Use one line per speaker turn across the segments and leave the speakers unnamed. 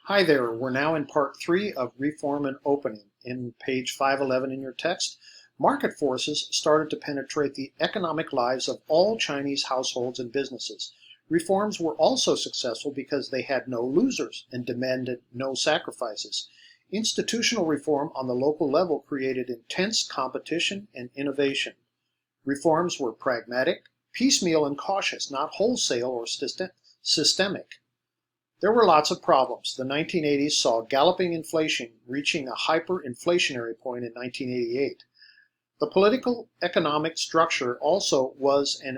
Hi there, we're now in part 3 of Reform and Opening. In page 511 in your text, market forces started to penetrate the economic lives of all Chinese households and businesses. Reforms were also successful because they had no losers and demanded no sacrifices. Institutional reform on the local level created intense competition and innovation. Reforms were pragmatic, piecemeal, and cautious, not wholesale or systemic. There were lots of problems. The 1980s saw galloping inflation reaching a hyperinflationary point in 1988. The political economic structure also was an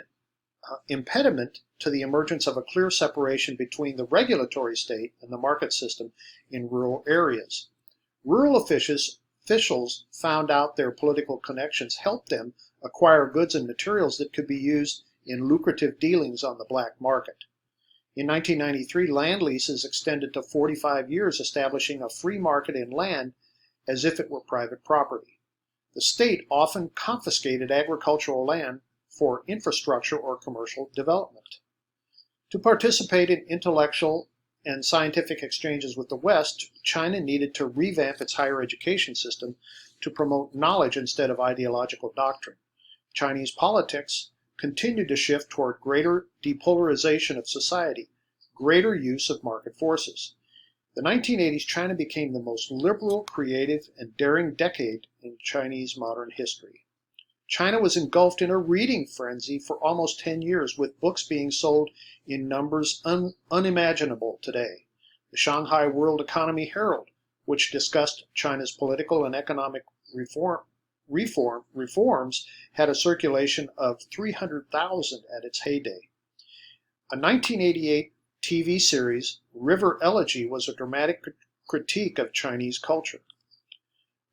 impediment to the emergence of a clear separation between the regulatory state and the market system in rural areas. Rural officials found out their political connections helped them acquire goods and materials that could be used in lucrative dealings on the black market. In 1993, land leases extended to 45 years, establishing a free market in land as if it were private property. The state often confiscated agricultural land for infrastructure or commercial development. To participate in intellectual and scientific exchanges with the West, China needed to revamp its higher education system to promote knowledge instead of ideological doctrine. Chinese politics continued to shift toward greater depolarization of society, greater use of market forces. The 1980s, China became the most liberal, creative, and daring decade in Chinese modern history. China was engulfed in a reading frenzy for almost 10 years, with books being sold in numbers unimaginable today. The Shanghai World Economy Herald, which discussed China's political and economic reforms, had a circulation of 300,000 at its heyday. A 1988 TV series, River Elegy, was a dramatic critique of Chinese culture.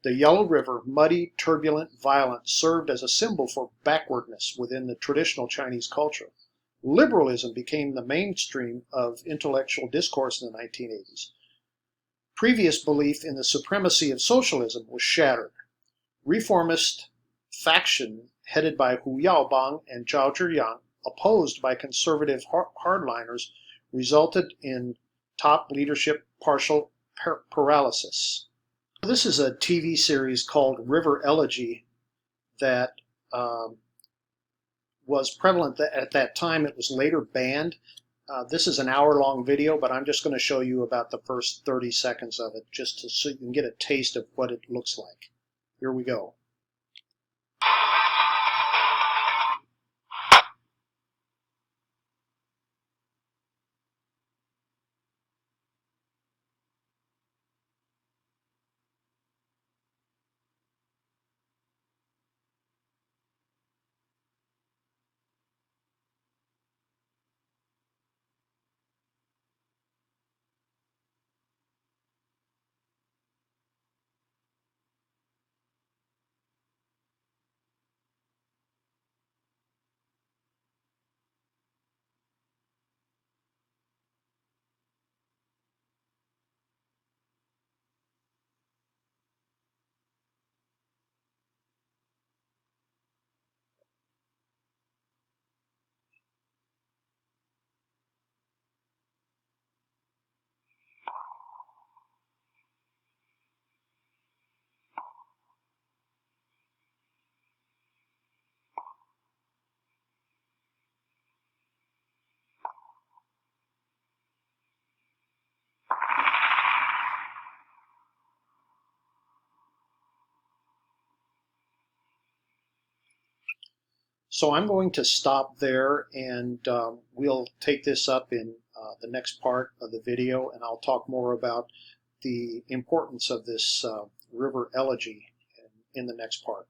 The Yellow River, muddy, turbulent, violent, served as a symbol for backwardness within the traditional Chinese culture. Liberalism became the mainstream of intellectual discourse in the 1980s. Previous belief in the supremacy of socialism was shattered. Reformist faction headed by Hu Yaobang and Zhao Zhiyang, opposed by conservative hardliners, resulted in top leadership partial paralysis. This is a TV series called River Elegy that was prevalent at that time. It was later banned. This is an hour-long video, but I'm just going to show you about the first 30 seconds of it, just so you can get a taste of what it looks like. Here we go. So I'm going to stop there, and we'll take this up in the next part of the video, and I'll talk more about the importance of this river elegy in the next part.